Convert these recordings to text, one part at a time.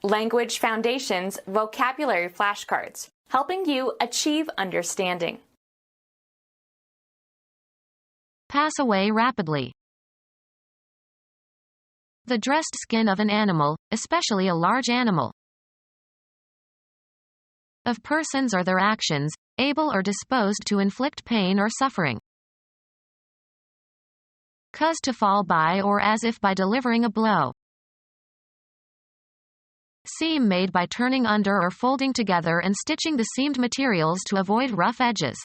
Language Foundations Vocabulary Flashcards, helping you achieve understanding. Pass away rapidly. The dressed skin of an animal, especially a large animal. Of persons or their actions, able or disposed to inflict pain or suffering. Cause to fall by or as if by delivering a blow. Seam made by turning under or folding together and stitching the seamed materials to avoid rough edges.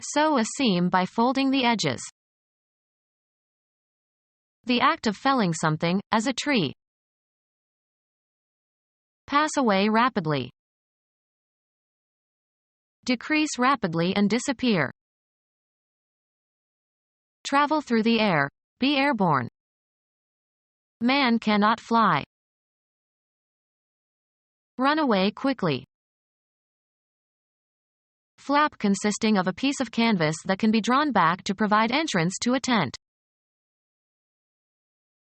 Sew a seam by folding the edges. The act of felling something, as a tree. Pass away rapidly. Decrease rapidly and disappear. Travel through the air, be airborne. Man cannot fly. Run away quickly. Flap consisting of a piece of canvas that can be drawn back to provide entrance to a tent.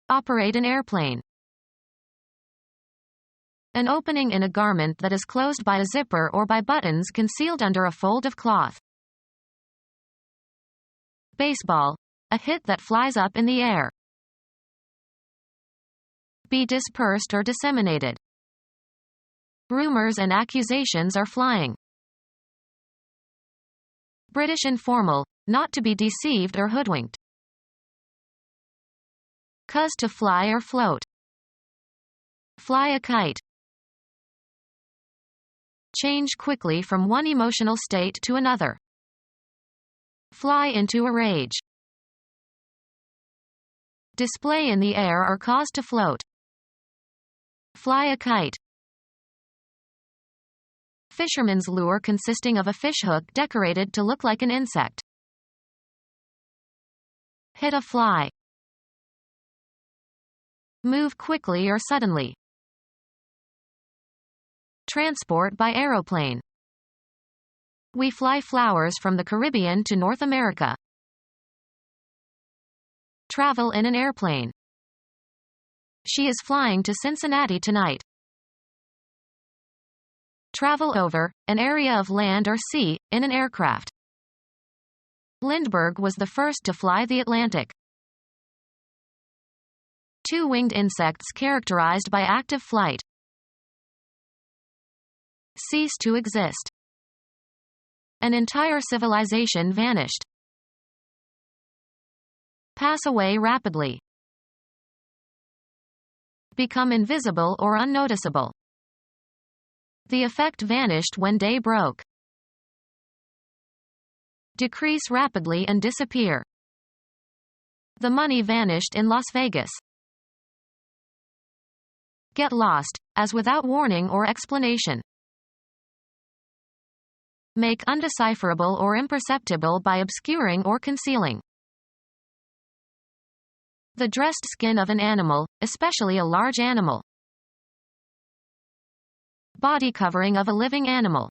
Operate an airplane. An opening in a garment that is closed by a zipper or by buttons concealed under a fold of cloth. Baseball. A hit that flies up in the air. Be dispersed or disseminated. Rumors and accusations are flying. British informal. Not to be deceived or hoodwinked. Cause to fly or float. Fly a kite. Change quickly from one emotional state to another. Fly into a rage. Display in the air or cause to float. Fly a kite. Fisherman's lure consisting of a fishhook decorated to look like an insect. Hit a fly. Move quickly or suddenly. Transport by aeroplane. We fly flowers from the Caribbean to North America. Travel in an airplane. She is flying to Cincinnati tonight. Travel over, an area of land or sea, in an aircraft. Lindbergh was the first to fly the Atlantic. Two-winged insects characterized by active flight. Cease to exist. An entire civilization vanished. Pass away rapidly. Become invisible or unnoticeable. The effect vanished when day broke. Decrease rapidly and disappear. The money vanished in Las Vegas. Get lost, as without warning or explanation. Make undecipherable or imperceptible by obscuring or concealing. The dressed skin of an animal, especially a large animal. Body covering of a living animal.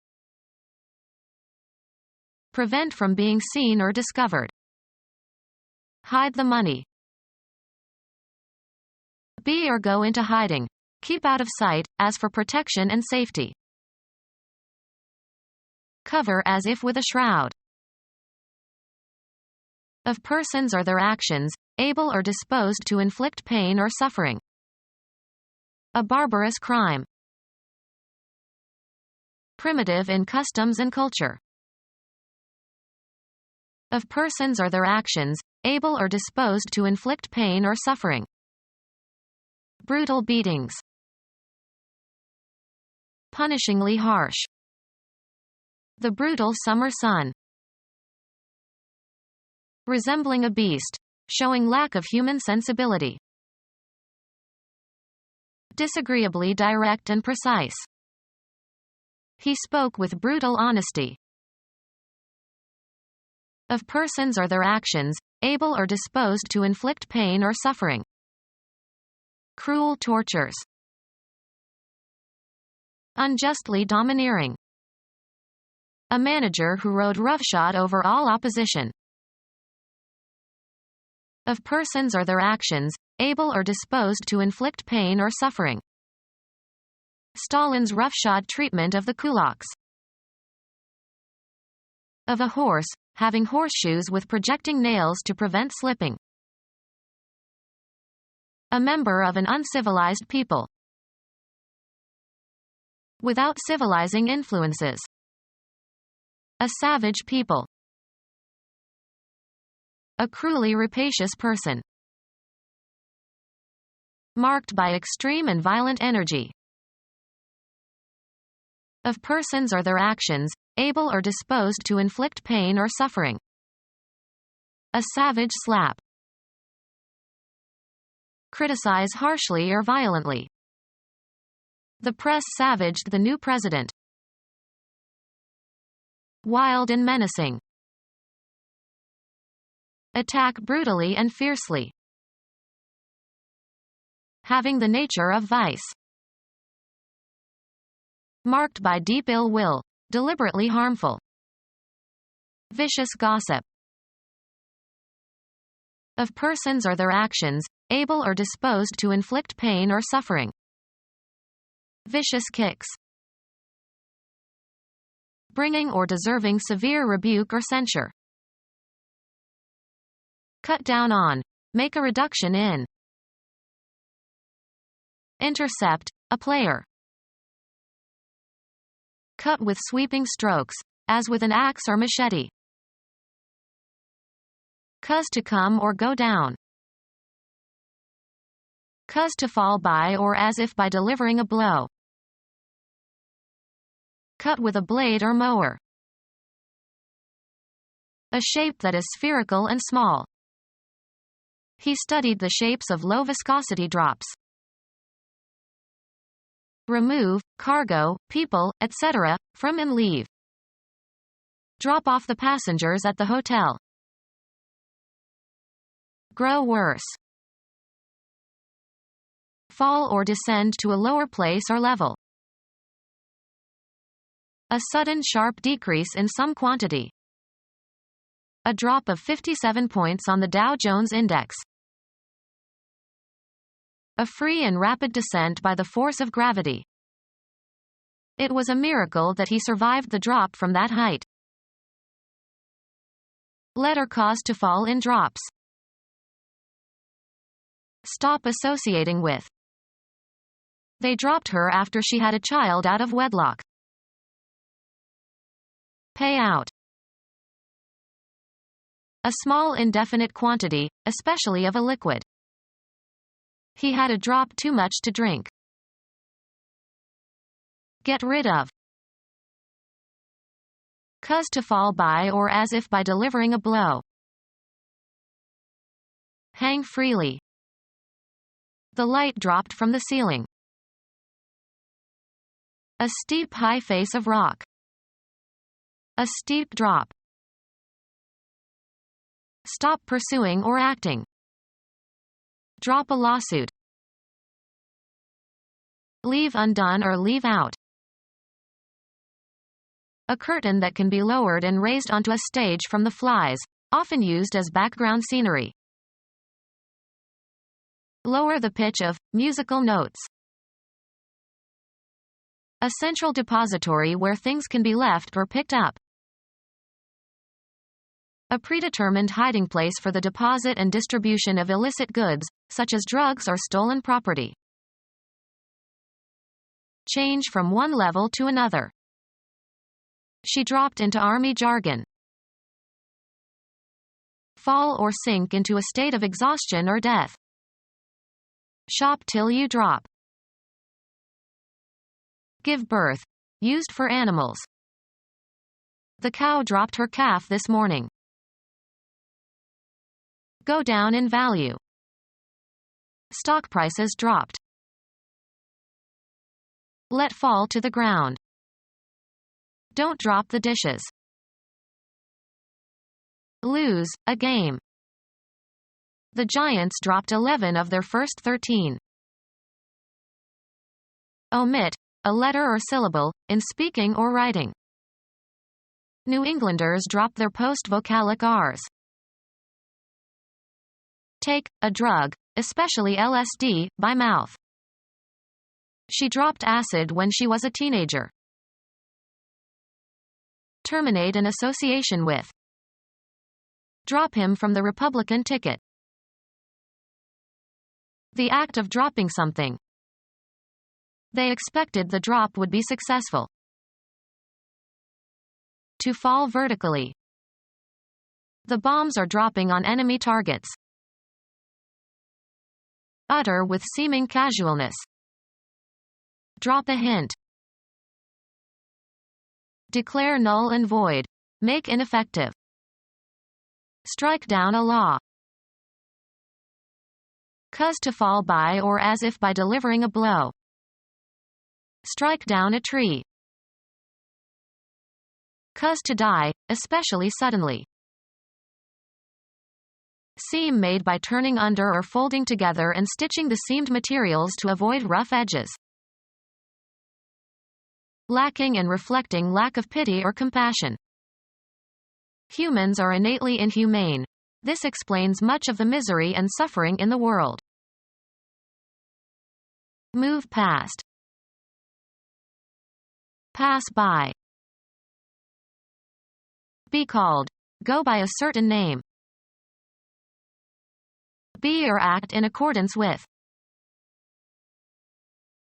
Prevent from being seen or discovered. Hide the money. Be or go into hiding. Keep out of sight, as for protection and safety. Cover as if with a shroud. Of persons or their actions, able or disposed to inflict pain or suffering. A barbarous crime. Primitive in customs and culture. Of persons or their actions, able or disposed to inflict pain or suffering. Brutal beatings. Punishingly harsh. The brutal summer sun. Resembling a beast, showing lack of human sensibility. Disagreeably direct and precise. He spoke with brutal honesty. Of persons or their actions, able or disposed to inflict pain or suffering. Cruel tortures. Unjustly domineering. A manager who rode roughshod over all opposition. Of persons or their actions, able or disposed to inflict pain or suffering. Stalin's roughshod treatment of the kulaks. Of a horse, having horseshoes with projecting nails to prevent slipping. A member of an uncivilized people. Without civilizing influences. A savage people. A cruelly rapacious person. Marked by extreme and violent energy. Of persons or their actions, able or disposed to inflict pain or suffering. A savage slap. Criticize harshly or violently. The press savaged the new president. Wild and menacing. Attack brutally and fiercely. Having the nature of vice. Marked by deep ill will, deliberately harmful. Vicious gossip. Of persons or their actions, able or disposed to inflict pain or suffering. Vicious kicks. Bringing or deserving severe rebuke or censure. Cut down on. Make a reduction in. Intercept, a player. Cut with sweeping strokes, as with an axe or machete. Cause to come or go down. Cause to fall by or as if by delivering a blow. Cut with a blade or mower. A shape that is spherical and small. He studied the shapes of low viscosity drops. Remove, cargo, people, etc., from and leave. Drop off the passengers at the hotel. Grow worse. Fall or descend to a lower place or level. A sudden sharp decrease in some quantity. A drop of 57 points on the Dow Jones Index. A free and rapid descent by the force of gravity. It was a miracle that he survived the drop from that height. Let or cause to fall in drops. Stop associating with. They dropped her after she had a child out of wedlock. Pay out. A small indefinite quantity, especially of a liquid. He had a drop too much to drink. Get rid of. Cause to fall by or as if by delivering a blow. Hang freely. The light dropped from the ceiling. A steep high face of rock. A steep drop. Stop pursuing or acting. Drop a lawsuit. Leave undone or leave out. A curtain that can be lowered and raised onto a stage from the flies, often used as background scenery. Lower the pitch of musical notes. A central depository where things can be left or picked up. A predetermined hiding place for the deposit and distribution of illicit goods, such as drugs or stolen property. Change from one level to another. She dropped into army jargon. Fall or sink into a state of exhaustion or death. Shop till you drop. Give birth. Used for animals. The cow dropped her calf this morning. Go down in value. Stock prices dropped. Let fall to the ground. Don't drop the dishes. Lose, a game. The Giants dropped 11 of their first 13. Omit, a letter or syllable, in speaking or writing. New Englanders dropped their post-vocalic Rs. take a drug, especially LSD, by mouth. She dropped acid when she was a teenager. Terminate an association with. Drop him from the Republican ticket. The act of dropping something. They expected the drop would be successful. To fall vertically. The bombs are dropping on enemy targets. Utter with seeming casualness. Drop a hint. Declare null and void. Make ineffective. Strike down a law. Cause to fall by or as if by delivering a blow. Strike down a tree. Cause to die, especially suddenly. Seam made by turning under or folding together and stitching the seamed materials to avoid rough edges. Lacking and reflecting lack of pity or compassion. Humans are innately inhumane. This explains much of the misery and suffering in the world. Move past. Pass by. Be called. Go by a certain name. Be or act in accordance with.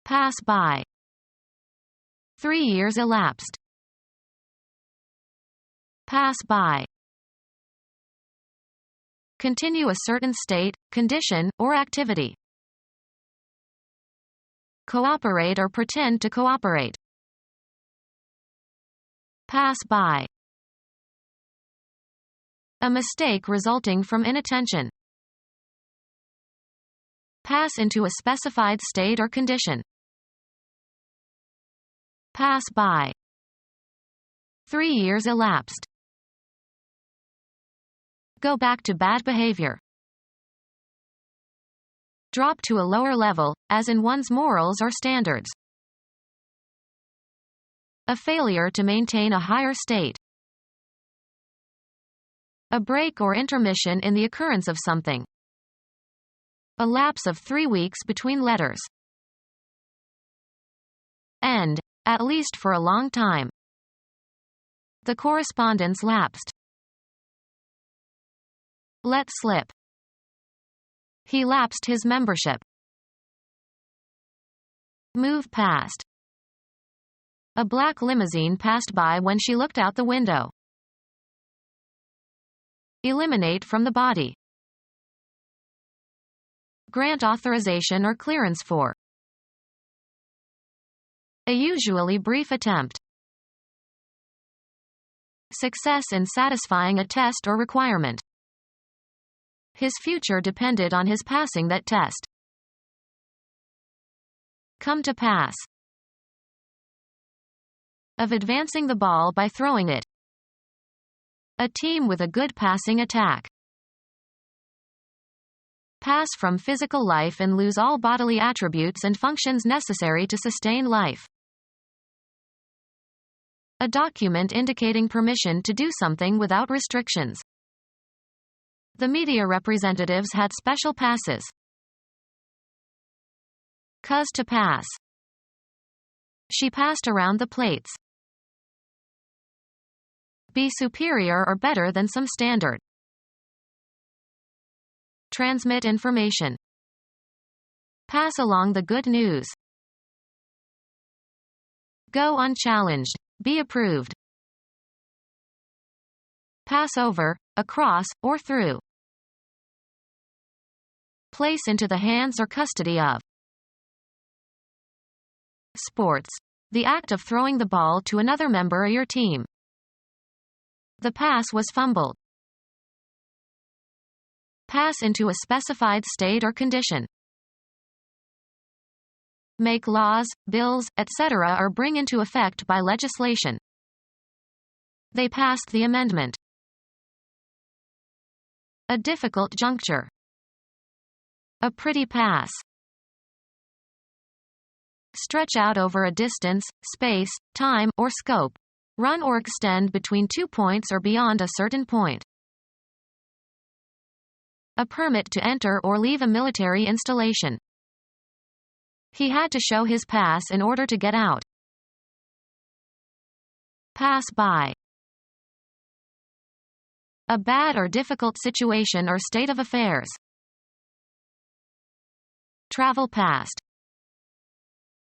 Pass by. 3 years elapsed. Pass by. Continue a certain state, condition, or activity. Cooperate or pretend to cooperate. Pass by. A mistake resulting from inattention. Pass into a specified state or condition. Pass by. 3 years elapsed. Go back to bad behavior. Drop to a lower level, as in one's morals or standards. A failure to maintain a higher state. A break or intermission in the occurrence of something. A lapse of 3 weeks between letters. End, at least for a long time. The correspondence lapsed. Let slip. He lapsed his membership. Move past. A black limousine passed by when she looked out the window. Eliminate from the body. Grant authorization or clearance for. A usually brief attempt. Success in satisfying a test or requirement. His future depended on his passing that test. Come to pass. Of advancing the ball by throwing it. A team with a good passing attack. Pass from physical life and lose all bodily attributes and functions necessary to sustain life. A document indicating permission to do something without restrictions. The media representatives had special passes. Cause to pass. She passed around the plates. Be superior or better than some standard. Transmit information. Pass along the good news. Go unchallenged. Be approved. Pass over, across, or through. Place into the hands or custody of. Sports. The act of throwing the ball to another member of your team. The pass was fumbled. Pass into a specified state or condition. Make laws, bills, etc. or bring into effect by legislation. They passed the amendment. A difficult juncture. A pretty pass. Stretch out over a distance, space, time, or scope. Run or extend between 2 points or beyond a certain point. a permit to enter or leave a military installation. He had to show his pass in order to get out. Pass by. A bad or difficult situation or state of affairs. Travel past.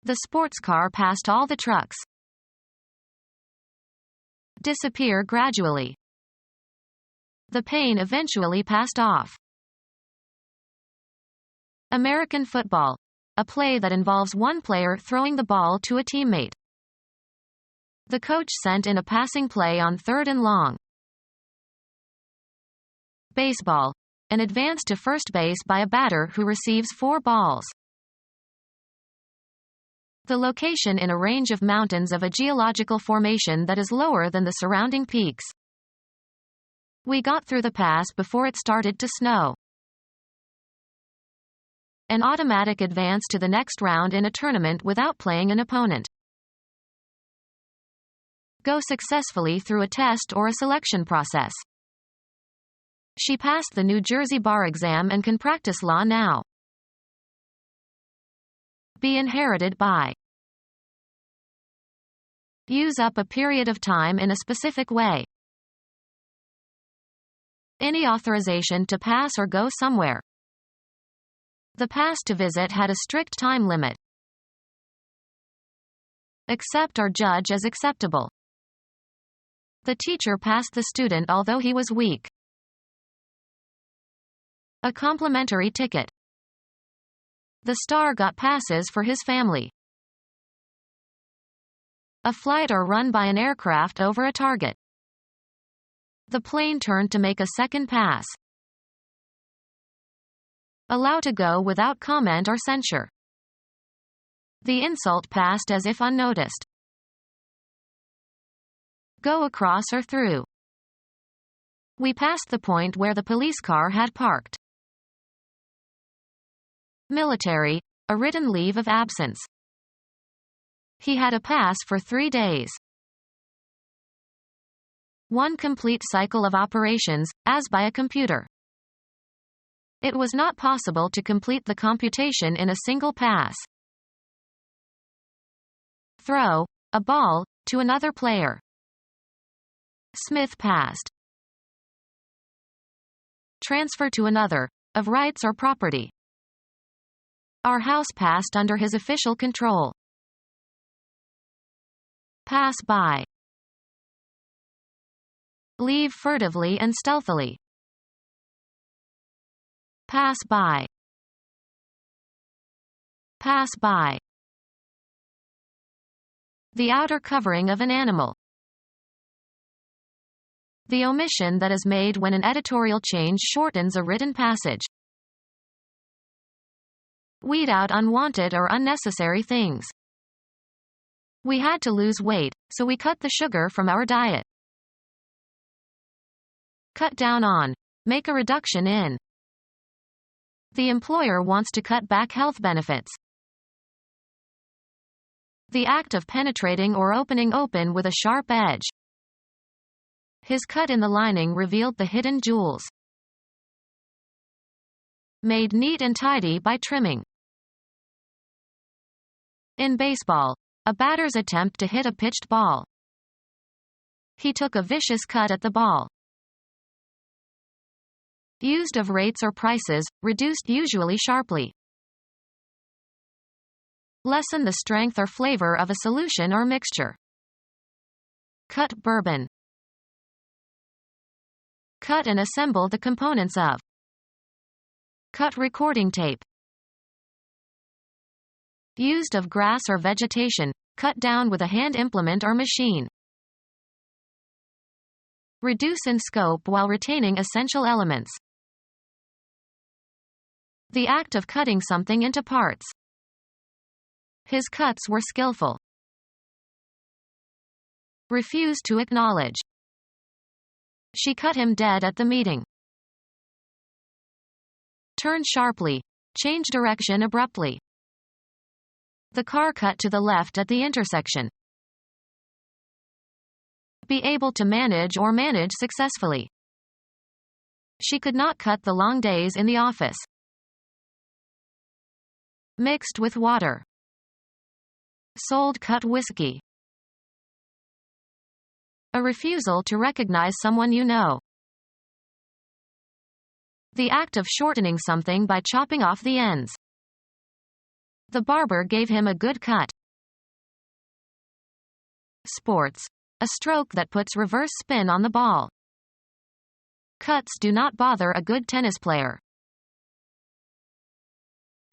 The sports car passed all the trucks. Disappear gradually. The pain eventually passed off. American football. A play that involves one player throwing the ball to a teammate. The coach sent in a passing play on 3rd and long. Baseball. An advance to first base by a batter who receives 4 balls. The location in a range of mountains of a geological formation that is lower than the surrounding peaks. We got through the pass before it started to snow. An automatic advance to the next round in a tournament without playing an opponent. Go successfully through a test or a selection process. She passed the New Jersey bar exam and can practice law now. Be inherited by. Use up a period of time in a specific way. Any authorization to pass or go somewhere. The pass to visit had a strict time limit. Accept or judge as acceptable. The teacher passed the student although he was weak. A complimentary ticket. The star got passes for his family. A flight or run by an aircraft over a target. The plane turned to make a second pass. Allow to go without comment or censure. The insult passed as if unnoticed. Go across or through. We passed the point where the police car had parked. Military. A written leave of absence. He had a pass for 3 days. One complete cycle of operations, as by a computer. It was not possible to complete the computation in a single pass. Throw. A ball, to another player. Smith passed. Transfer to another, of rights or property. Our house passed under his official control. Pass by. Leave furtively and stealthily. Pass by. Pass by. The outer covering of an animal. The omission that is made when an editorial change shortens a written passage. Weed out unwanted or unnecessary things. We had to lose weight, so we cut the sugar from our diet. Cut down on. Make a reduction in. The employer wants to cut back health benefits. The act of penetrating or opening open with a sharp edge. His cut in the lining revealed the hidden jewels. Made neat and tidy by trimming. In baseball, a batter's attempt to hit a pitched ball. He took a vicious cut at the ball. Used of rates or prices, reduced usually sharply. Lessen the strength or flavor of a solution or mixture. Cut bourbon. Cut and assemble the components of. Cut recording tape. Used of grass or vegetation, cut down with a hand implement or machine. Reduce in scope while retaining essential elements. The act of cutting something into parts. His cuts were skillful. Refuse to acknowledge. She cut him dead at the meeting. Turn sharply. Change direction abruptly. The car cut to the left at the intersection. Be able to manage or manage successfully. She could not cut the long days in the office. Mixed with water. Sold cut whiskey. A refusal to recognize someone you know. The act of shortening something by chopping off the ends. The barber gave him a good cut. Sports. A stroke that puts reverse spin on the ball. Cuts do not bother a good tennis player.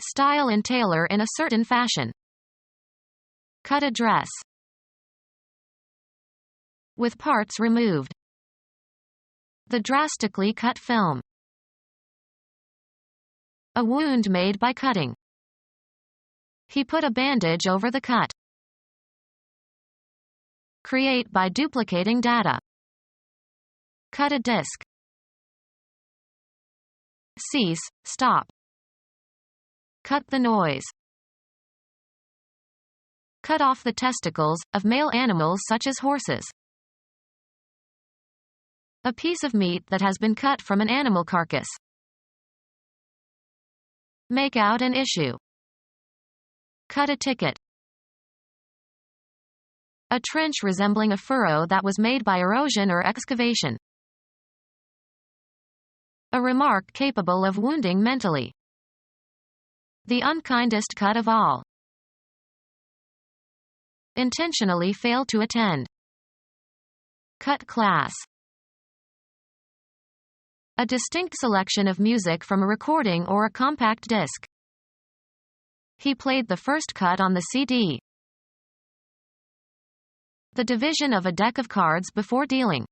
Style and tailor in a certain fashion. Cut a dress. With parts removed. The drastically cut film. A wound made by cutting. He put a bandage over the cut. Create by duplicating data. Cut a disk. Cease, stop. Cut the noise. Cut off the testicles of male animals such as horses. A piece of meat that has been cut from an animal carcass. Make out an issue. Cut a ticket. A trench resembling a furrow that was made by erosion or excavation. A remark capable of wounding mentally. The unkindest cut of all. Intentionally fail to attend. Cut class. A distinct selection of music from a recording or a compact disc. He played the first cut on the CD. The division of a deck of cards before dealing.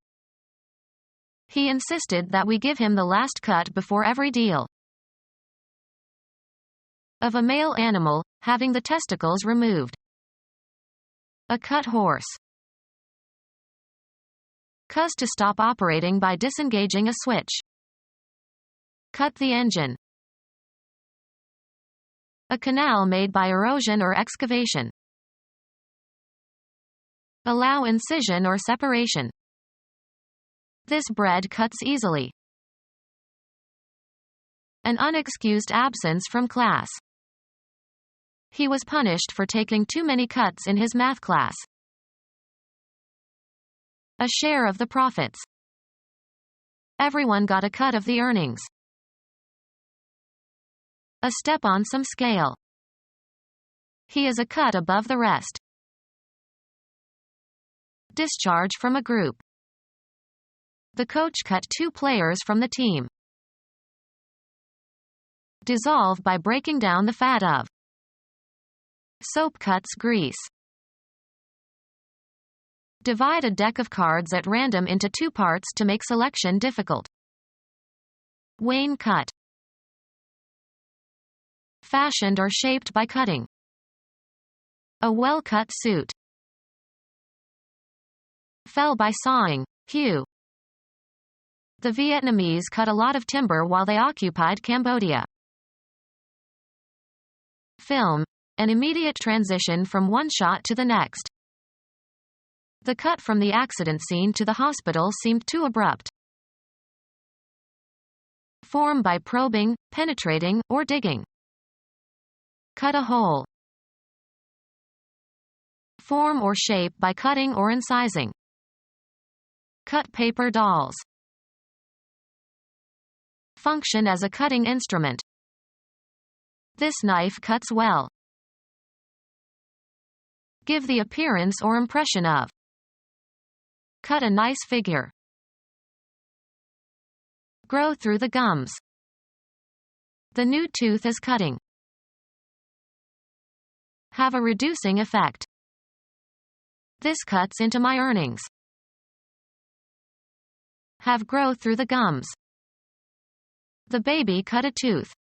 He insisted that we give him the last cut before every deal. Of a male animal, having the testicles removed. A cut horse. Cuss to stop operating by disengaging a switch. Cut the engine. A canal made by erosion or excavation. Allow incision or separation. This bread cuts easily. An unexcused absence from class. He was punished for taking too many cuts in his math class. A share of the profits. Everyone got a cut of the earnings. A step on some scale. He is a cut above the rest. Discharge from a group. The coach cut 2 players from the team. Dissolve by breaking down the fat of. Soap cuts grease. Divide a deck of cards at random into 2 parts to make selection difficult. Wayne cut. Fashioned or shaped by cutting. A well-cut suit. Fell by sawing, hew. The Vietnamese cut a lot of timber while they occupied Cambodia. Film. An immediate transition from one shot to the next. The cut from the accident scene to the hospital seemed too abrupt. Form by probing, penetrating, or digging. Cut a hole. Form or shape by cutting or incising. Cut paper dolls. Function as a cutting instrument. This knife cuts well. Give the appearance or impression of. Cut a nice figure. Grow through the gums. The new tooth is cutting. Have a reducing effect. This cuts into my earnings. Have grow through the gums. The baby cut a tooth.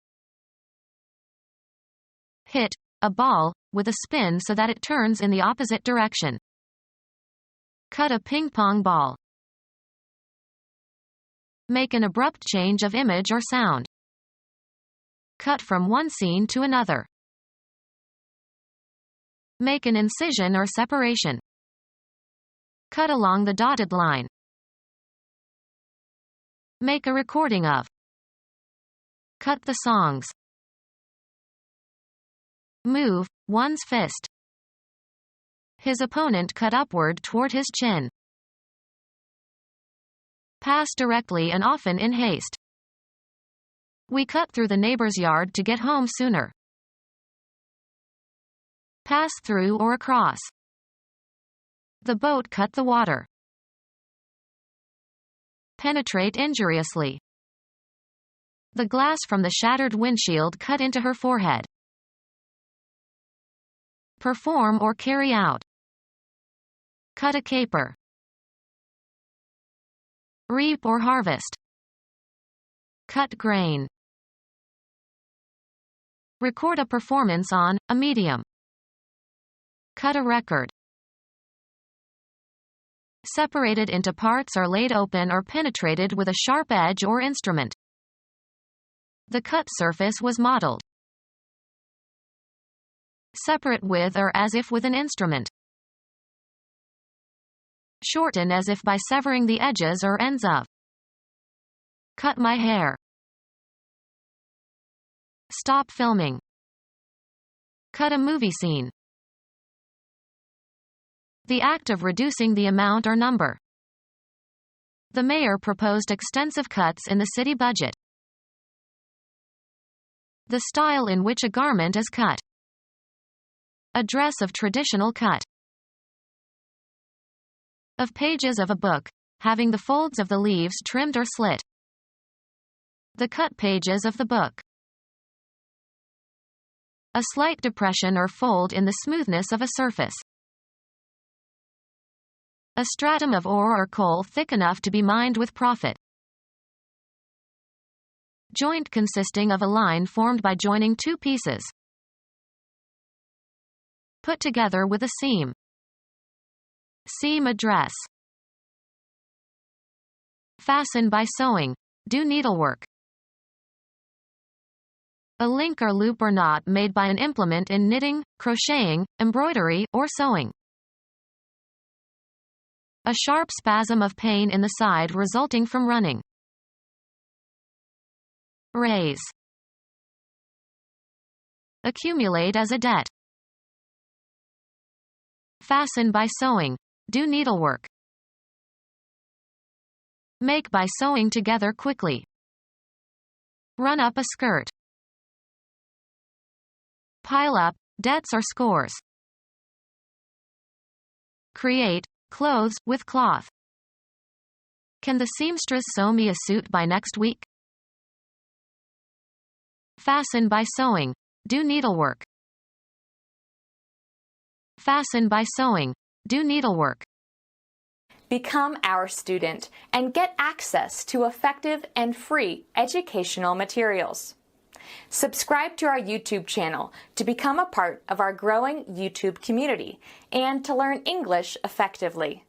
Hit a ball with a spin so that it turns in the opposite direction. Cut a ping pong ball. Make an abrupt change of image or sound. Cut from one scene to another. Make an incision or separation. Cut along the dotted line. Make a recording of. Cut the songs. Move one's fist. His opponent cut upward toward his chin. Pass directly and often in haste. We cut through the neighbor's yard to get home sooner. Pass through or across. The boat cut the water. Penetrate injuriously. The glass from the shattered windshield cut into her forehead. Perform or carry out. Cut a caper. Reap or harvest. Cut grain. Record a performance on a medium. Cut a record. Separated into parts or laid open or penetrated with a sharp edge or instrument. The cut surface was modeled. Separate with or as if with an instrument. Shorten as if by severing the edges or ends of. Cut my hair. Stop filming. Cut a movie scene. The act of reducing the amount or number. The mayor proposed extensive cuts in the city budget. The style in which a garment is cut. A dress of traditional cut. Of pages of a book, having the folds of the leaves trimmed or slit. The cut pages of the book. A slight depression or fold in the smoothness of a surface. A stratum of ore or coal thick enough to be mined with profit. Joint consisting of a line formed by joining two pieces. Put together with a seam. Seam a dress. Fasten by sewing. Do needlework. A link or loop or knot made by an implement in knitting, crocheting, embroidery, or sewing. A sharp spasm of pain in the side resulting from running. Raise. Accumulate as a debt. Fasten by sewing. Do needlework. Make by sewing together quickly. Run up a skirt. Pile up, debts or scores. Create, clothes, with cloth. Can the seamstress sew me a suit by next week? Fasten by sewing. Do needlework. Fasten by sewing. Do needlework. Become our student and get access to effective and free educational materials. Subscribe to our YouTube channel to become a part of our growing YouTube community and to learn English effectively.